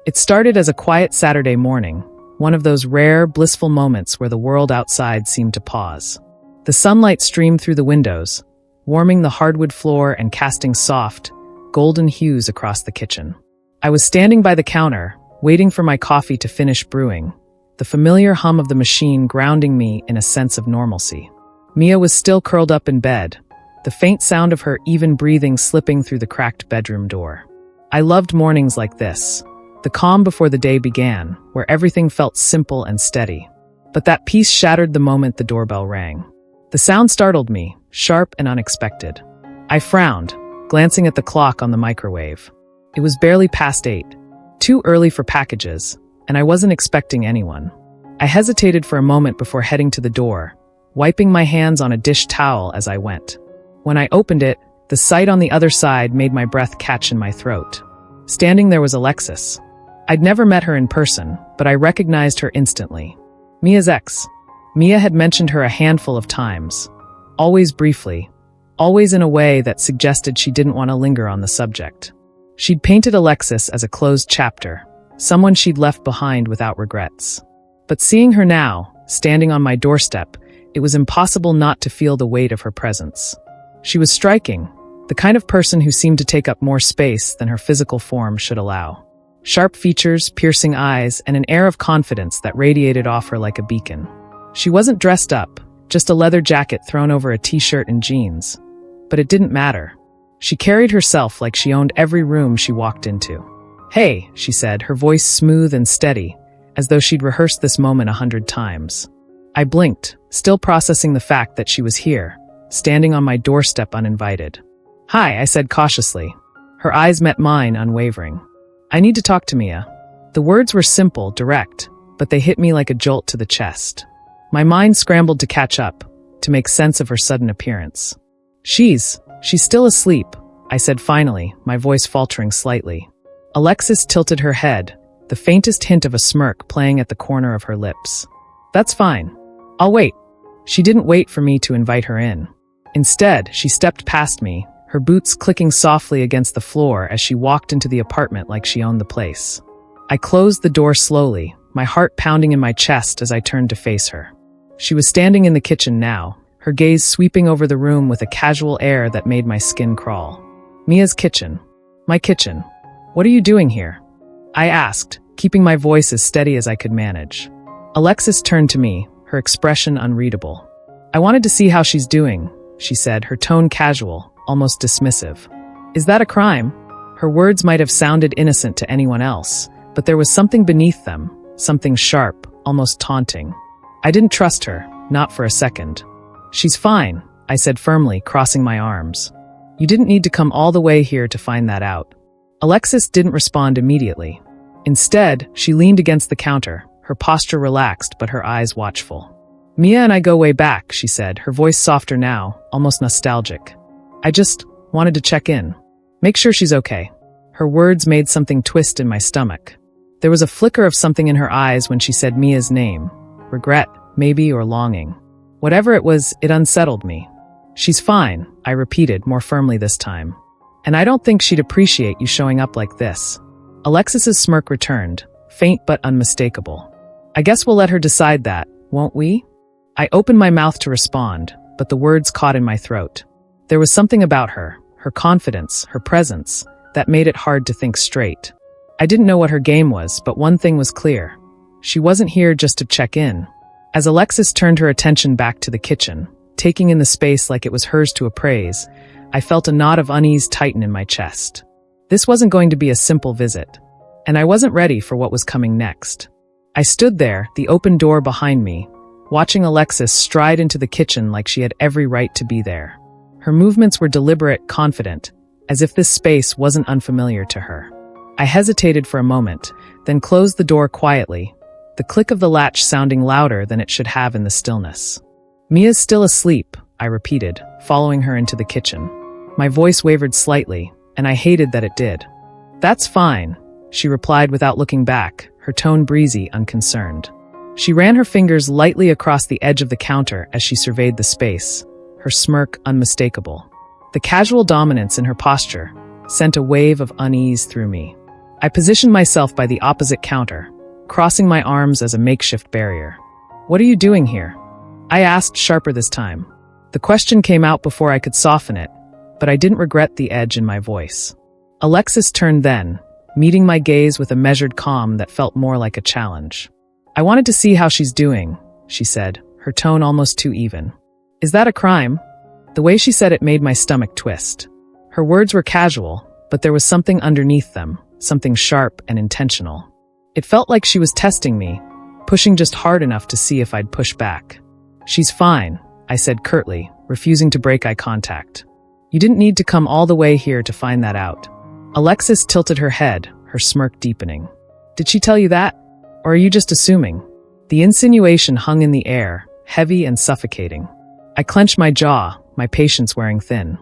It started as a quiet Saturday morning, one of those rare, blissful moments where the world outside seemed to pause. The sunlight streamed through the windows, warming the hardwood floor and casting soft, golden hues across the kitchen. I was standing by the counter, waiting for my coffee to finish brewing, the familiar hum of the machine grounding me in a sense of normalcy. Mia was still curled up in bed, the faint sound of her even breathing slipping through the cracked bedroom door. I loved mornings like this, the calm before the day began, where everything felt simple and steady. But that peace shattered the moment the doorbell rang. The sound startled me, sharp and unexpected. I frowned, glancing at the clock on the microwave. It was barely past 8, too early for packages, and I wasn't expecting anyone. I hesitated for a moment before heading to the door, wiping my hands on a dish towel as I went. When I opened it, the sight on the other side made my breath catch in my throat. Standing there was Alexis. I'd never met her in person, but I recognized her instantly. Mia's ex. Mia had mentioned her a handful of times, always briefly, always in a way that suggested she didn't want to linger on the subject. She'd painted Alexis as a closed chapter, someone she'd left behind without regrets. But seeing her now, standing on my doorstep, it was impossible not to feel the weight of her presence. She was striking, the kind of person who seemed to take up more space than her physical form should allow. Sharp features, piercing eyes, and an air of confidence that radiated off her like a beacon. She wasn't dressed up, just a leather jacket thrown over a t-shirt and jeans. But it didn't matter. She carried herself like she owned every room she walked into. "Hey," she said, her voice smooth and steady, as though she'd rehearsed this moment 100 times. I blinked, still processing the fact that she was here, standing on my doorstep uninvited. "Hi," I said cautiously. Her eyes met mine, unwavering. "I need to talk to Mia." The words were simple, direct, but they hit me like a jolt to the chest. My mind scrambled to catch up, to make sense of her sudden appearance. She's still asleep," I said finally, my voice faltering slightly. Alexis tilted her head, the faintest hint of a smirk playing at the corner of her lips. "That's fine. I'll wait." She didn't wait for me to invite her in. Instead, she stepped past me, her boots clicking softly against the floor as she walked into the apartment like she owned the place. I closed the door slowly, my heart pounding in my chest as I turned to face her. She was standing in the kitchen now, her gaze sweeping over the room with a casual air that made my skin crawl. "Mia's kitchen. My kitchen. What are you doing here?" I asked, keeping my voice as steady as I could manage. Alexis turned to me, her expression unreadable. "I wanted to see how she's doing," she said, her tone casual, almost dismissive. "Is that a crime?" Her words might have sounded innocent to anyone else, but there was something beneath them, something sharp, almost taunting. I didn't trust her, not for a second. "She's fine," I said firmly, crossing my arms. "You didn't need to come all the way here to find that out." Alexis didn't respond immediately. Instead, she leaned against the counter, her posture relaxed but her eyes watchful. "Mia and I go way back," she said, her voice softer now, almost nostalgic. "I just wanted to check in. Make sure she's okay." Her words made something twist in my stomach. There was a flicker of something in her eyes when she said Mia's name. Regret, maybe, or longing. Whatever it was, it unsettled me. "She's fine," I repeated, more firmly this time. "And I don't think she'd appreciate you showing up like this." Alexis's smirk returned, faint but unmistakable. "I guess we'll let her decide that, won't we?" I opened my mouth to respond, but the words caught in my throat. There was something about her confidence, her presence, that made it hard to think straight. I didn't know what her game was, but one thing was clear. She wasn't here just to check in. As Alexis turned her attention back to the kitchen, taking in the space like it was hers to appraise, I felt a knot of unease tighten in my chest. This wasn't going to be a simple visit, and I wasn't ready for what was coming next. I stood there, the open door behind me, watching Alexis stride into the kitchen like she had every right to be there. Her movements were deliberate, confident, as if this space wasn't unfamiliar to her. I hesitated for a moment, then closed the door quietly, the click of the latch sounding louder than it should have in the stillness. "Mia's still asleep," I repeated, following her into the kitchen. My voice wavered slightly, and I hated that it did. "That's fine," she replied without looking back, her tone breezy, unconcerned. She ran her fingers lightly across the edge of the counter as she surveyed the space, her smirk unmistakable. The casual dominance in her posture sent a wave of unease through me. I positioned myself by the opposite counter, crossing my arms as a makeshift barrier. "What are you doing here?" I asked, sharper this time. The question came out before I could soften it, but I didn't regret the edge in my voice. Alexis turned then, meeting my gaze with a measured calm that felt more like a challenge. "I wanted to see how she's doing," she said, her tone almost too even. "Is that a crime?" The way she said it made my stomach twist. Her words were casual, but there was something underneath them, something sharp and intentional. It felt like she was testing me, pushing just hard enough to see if I'd push back. "She's fine," I said curtly, refusing to break eye contact. "You didn't need to come all the way here to find that out." Alexis tilted her head, her smirk deepening. "Did she tell you that? Or are you just assuming?" The insinuation hung in the air, heavy and suffocating. I clenched my jaw, my patience wearing thin.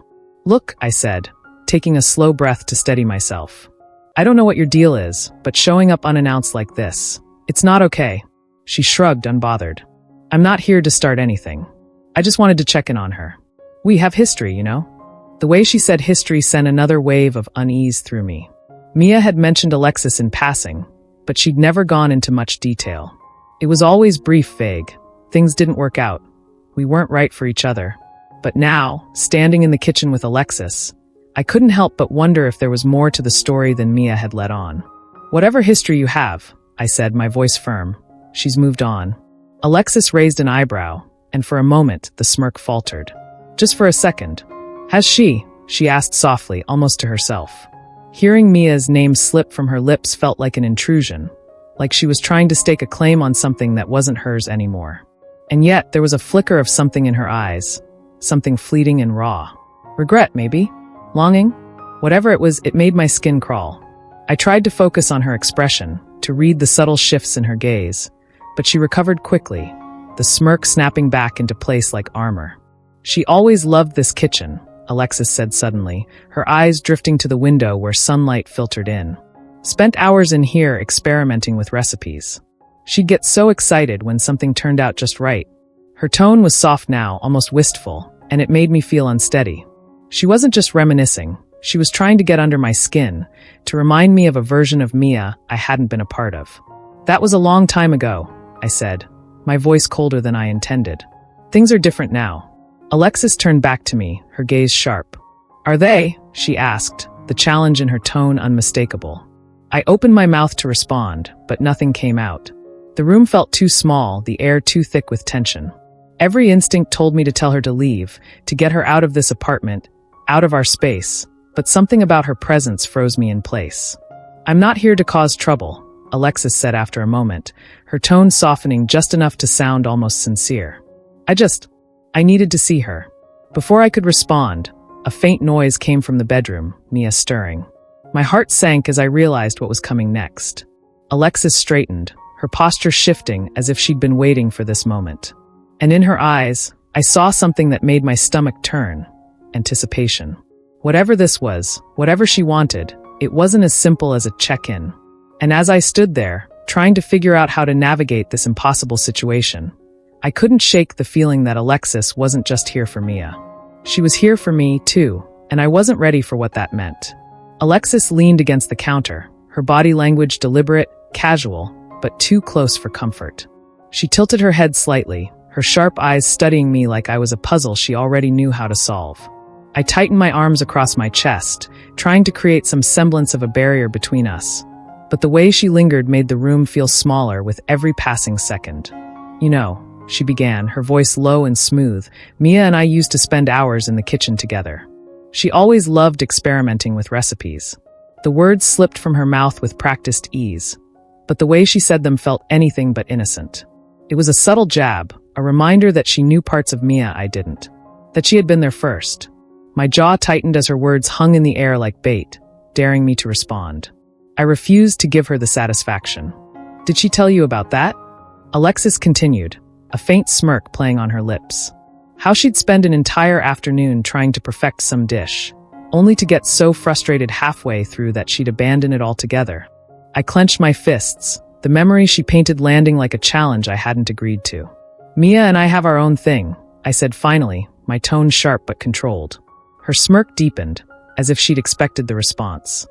"Look," I said, taking a slow breath to steady myself. "I don't know what your deal is, but showing up unannounced like this, it's not okay." She shrugged, unbothered. "I'm not here to start anything. I just wanted to check in on her. We have history, you know?" The way she said history sent another wave of unease through me. Mia had mentioned Alexis in passing, but she'd never gone into much detail. It was always brief, vague. Things didn't work out. We weren't right for each other. But now, standing in the kitchen with Alexis, I couldn't help but wonder if there was more to the story than Mia had let on. "Whatever history you have," I said, my voice firm, "she's moved on." Alexis raised an eyebrow, and for a moment, the smirk faltered. "Just for a second. Has she?" she asked softly, almost to herself. Hearing Mia's name slip from her lips felt like an intrusion, like she was trying to stake a claim on something that wasn't hers anymore. And yet, there was a flicker of something in her eyes, something fleeting and raw. Regret, maybe? Longing? Whatever it was, it made my skin crawl. I tried to focus on her expression, to read the subtle shifts in her gaze, but she recovered quickly, the smirk snapping back into place like armor. "She always loved this kitchen," Alexis said suddenly, her eyes drifting to the window where sunlight filtered in. "Spent hours in here experimenting with recipes. She'd get so excited when something turned out just right." Her tone was soft now, almost wistful, and it made me feel unsteady. She wasn't just reminiscing, she was trying to get under my skin, to remind me of a version of Mia I hadn't been a part of. "That was a long time ago," I said, my voice colder than I intended. "Things are different now." Alexis turned back to me, her gaze sharp. "Are they?" she asked, the challenge in her tone unmistakable. I opened my mouth to respond, but nothing came out. The room felt too small, the air too thick with tension. Every instinct told me to tell her to leave, to get her out of this apartment, out of our space, but something about her presence froze me in place. "I'm not here to cause trouble," Alexis said after a moment, her tone softening just enough to sound almost sincere. I needed to see her." Before I could respond, a faint noise came from the bedroom, Mia stirring. My heart sank as I realized what was coming next. Alexis straightened, her posture shifting as if she'd been waiting for this moment. And in her eyes, I saw something that made my stomach turn. Anticipation. Whatever this was, whatever she wanted, it wasn't as simple as a check-in. And as I stood there, trying to figure out how to navigate this impossible situation, I couldn't shake the feeling that Alexis wasn't just here for Mia. She was here for me, too, and I wasn't ready for what that meant. Alexis leaned against the counter, her body language deliberate, casual, but too close for comfort. She tilted her head slightly, her sharp eyes studying me like I was a puzzle she already knew how to solve. I tightened my arms across my chest, trying to create some semblance of a barrier between us. But the way she lingered made the room feel smaller with every passing second. "You know," she began, her voice low and smooth, "Mia and I used to spend hours in the kitchen together. She always loved experimenting with recipes." The words slipped from her mouth with practiced ease, but the way she said them felt anything but innocent. It was a subtle jab, a reminder that she knew parts of Mia I didn't, that she had been there first. My jaw tightened as her words hung in the air like bait, daring me to respond. I refused to give her the satisfaction. "Did she tell you about that?" Alexis continued, a faint smirk playing on her lips. How she'd spend an entire afternoon trying to perfect some dish, only to get so frustrated halfway through that she'd abandon it altogether. I clenched my fists, the memory she painted landing like a challenge I hadn't agreed to. "Mia and I have our own thing," I said finally, my tone sharp but controlled. Her smirk deepened, as if she'd expected the response.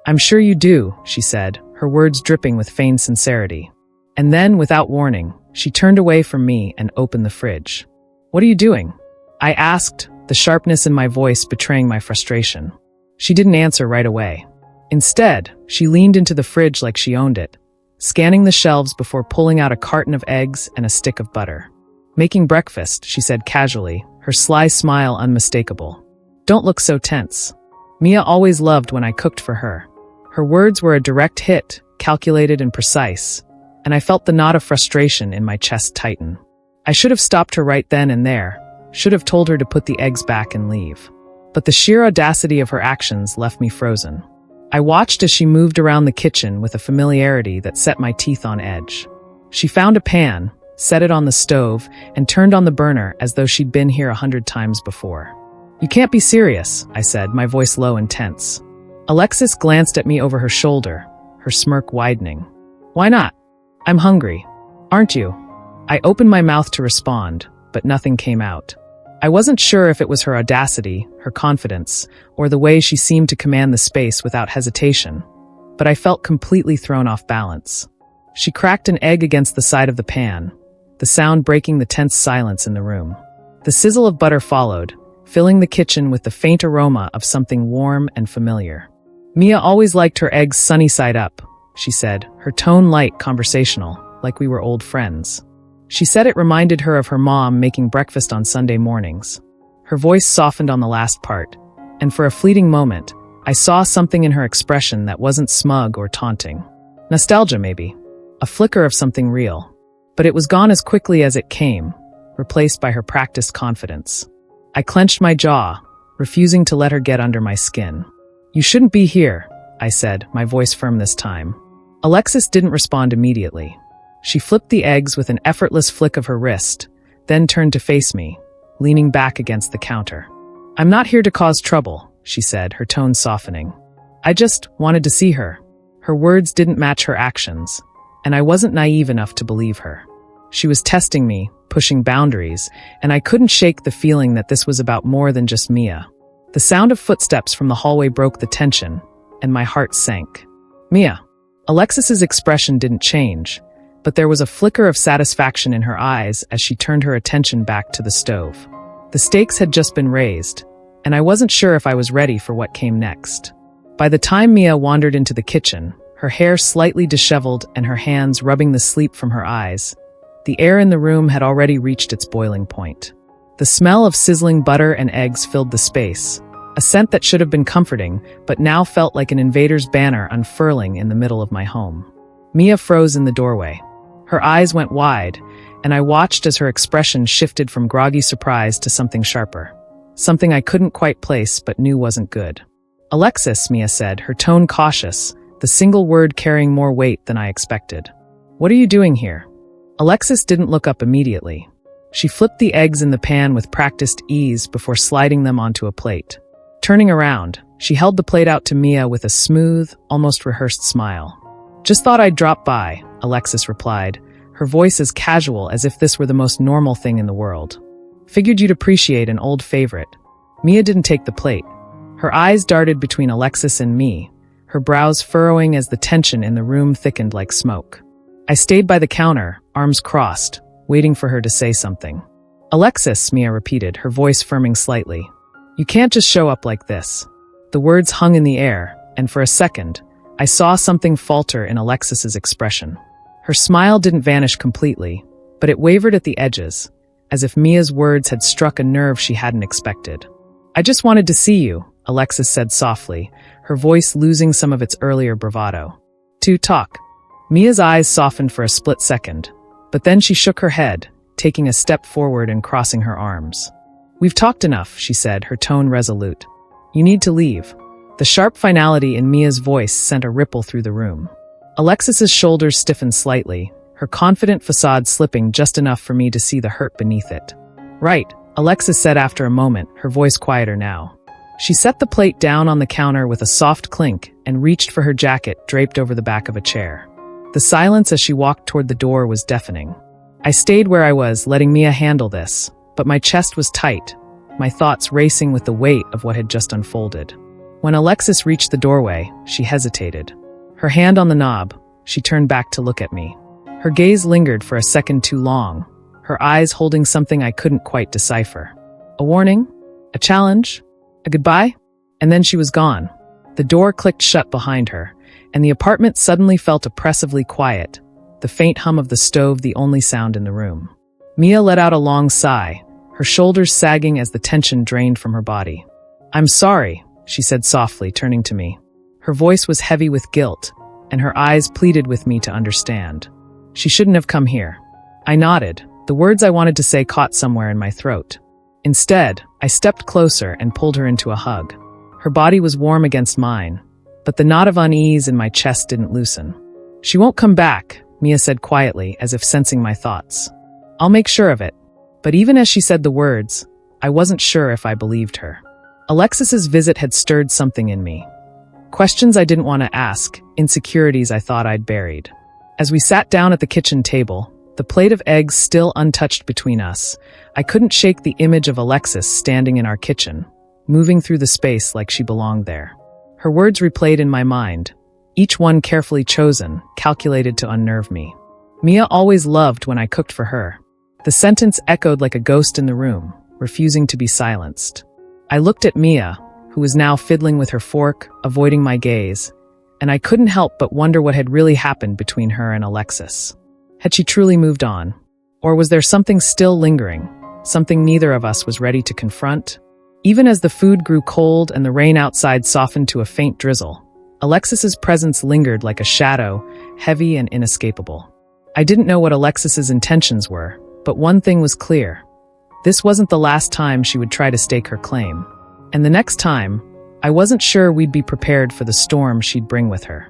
"I'm sure you do," she said, her words dripping with feigned sincerity. And then, without warning, she turned away from me and opened the fridge. "What are you doing?" I asked, the sharpness in my voice betraying my frustration. She didn't answer right away. Instead, she leaned into the fridge like she owned it, scanning the shelves before pulling out a carton of eggs and a stick of butter. "Making breakfast," she said casually, her sly smile unmistakable. "Don't look so tense." Mia always loved when I cooked for her. Her words were a direct hit, calculated and precise, and I felt the knot of frustration in my chest tighten. I should have stopped her right then and there, should have told her to put the eggs back and leave. But the sheer audacity of her actions left me frozen. I watched as she moved around the kitchen with a familiarity that set my teeth on edge. She found a pan, set it on the stove, and turned on the burner as though she'd been here 100 times before. "You can't be serious," I said, my voice low and tense. Alexis glanced at me over her shoulder, her smirk widening. "Why not? I'm hungry. Aren't you?" I opened my mouth to respond, but nothing came out. I wasn't sure if it was her audacity, her confidence, or the way she seemed to command the space without hesitation, but I felt completely thrown off balance. She cracked an egg against the side of the pan, the sound breaking the tense silence in the room. The sizzle of butter followed, filling the kitchen with the faint aroma of something warm and familiar. "Mia always liked her eggs sunny side up," she said, her tone light, conversational, like we were old friends. She said it reminded her of her mom making breakfast on Sunday mornings. Her voice softened on the last part, and for a fleeting moment, I saw something in her expression that wasn't smug or taunting. Nostalgia, maybe. A flicker of something real. But it was gone as quickly as it came, replaced by her practiced confidence. I clenched my jaw, refusing to let her get under my skin. "You shouldn't be here," I said, my voice firm this time. Alexis didn't respond immediately. She flipped the eggs with an effortless flick of her wrist, then turned to face me, leaning back against the counter. "I'm not here to cause trouble," she said, her tone softening. "I just wanted to see her." Her words didn't match her actions, and I wasn't naive enough to believe her. She was testing me, pushing boundaries, and I couldn't shake the feeling that this was about more than just Mia. The sound of footsteps from the hallway broke the tension, and my heart sank. "Mia." Alexis's expression didn't change, but there was a flicker of satisfaction in her eyes as she turned her attention back to the stove. The stakes had just been raised, and I wasn't sure if I was ready for what came next. By the time Mia wandered into the kitchen, her hair slightly disheveled and her hands rubbing the sleep from her eyes, the air in the room had already reached its boiling point. The smell of sizzling butter and eggs filled the space, a scent that should have been comforting, but now felt like an invader's banner unfurling in the middle of my home. Mia froze in the doorway. Her eyes went wide, and I watched as her expression shifted from groggy surprise to something sharper. Something I couldn't quite place but knew wasn't good. "Alexis," Mia said, her tone cautious, the single word carrying more weight than I expected. "What are you doing here?" Alexis didn't look up immediately. She flipped the eggs in the pan with practiced ease before sliding them onto a plate. Turning around, she held the plate out to Mia with a smooth, almost rehearsed smile. "Just thought I'd drop by," Alexis replied, her voice as casual as if this were the most normal thing in the world. "Figured you'd appreciate an old favorite." Mia didn't take the plate. Her eyes darted between Alexis and me, her brows furrowing as the tension in the room thickened like smoke. I stayed by the counter, arms crossed, waiting for her to say something. "Alexis," Mia repeated, her voice firming slightly. "You can't just show up like this." The words hung in the air, and for a second, I saw something falter in Alexis's expression. Her smile didn't vanish completely, but it wavered at the edges, as if Mia's words had struck a nerve she hadn't expected. "I just wanted to see you," Alexis said softly, her voice losing some of its earlier bravado. "To talk." Mia's eyes softened for a split second, but then she shook her head, taking a step forward and crossing her arms. "We've talked enough," she said, her tone resolute. "You need to leave." The sharp finality in Mia's voice sent a ripple through the room. Alexis's shoulders stiffened slightly, her confident facade slipping just enough for me to see the hurt beneath it. "Right," Alexis said after a moment, her voice quieter now. She set the plate down on the counter with a soft clink and reached for her jacket draped over the back of a chair. The silence as she walked toward the door was deafening. I stayed where I was, letting Mia handle this, but my chest was tight, my thoughts racing with the weight of what had just unfolded. When Alexis reached the doorway, she hesitated. Her hand on the knob, she turned back to look at me. Her gaze lingered for a second too long, her eyes holding something I couldn't quite decipher. A warning? A challenge? A goodbye? And then she was gone. The door clicked shut behind her, and the apartment suddenly felt oppressively quiet, the faint hum of the stove the only sound in the room. Mia let out a long sigh, her shoulders sagging as the tension drained from her body. "I'm sorry," she said softly, turning to me. Her voice was heavy with guilt, and her eyes pleaded with me to understand. She shouldn't have come here. I nodded. The words I wanted to say caught somewhere in my throat. Instead, I stepped closer and pulled her into a hug. Her body was warm against mine, but the knot of unease in my chest didn't loosen. "She won't come back," Mia said quietly, as if sensing my thoughts. "I'll make sure of it." But even as she said the words, I wasn't sure if I believed her. Alexis's visit had stirred something in me. Questions I didn't want to ask, insecurities I thought I'd buried. As we sat down at the kitchen table, the plate of eggs still untouched between us, I couldn't shake the image of Alexis standing in our kitchen, moving through the space like she belonged there. Her words replayed in my mind, each one carefully chosen, calculated to unnerve me. Mia always loved when I cooked for her. The sentence echoed like a ghost in the room, refusing to be silenced. I looked at Mia, who was now fiddling with her fork, avoiding my gaze, and I couldn't help but wonder what had really happened between her and Alexis. Had she truly moved on? Or was there something still lingering, something neither of us was ready to confront? Even as the food grew cold and the rain outside softened to a faint drizzle, Alexis's presence lingered like a shadow, heavy and inescapable. I didn't know what Alexis's intentions were, but one thing was clear. This wasn't the last time she would try to stake her claim. And the next time, I wasn't sure we'd be prepared for the storm she'd bring with her.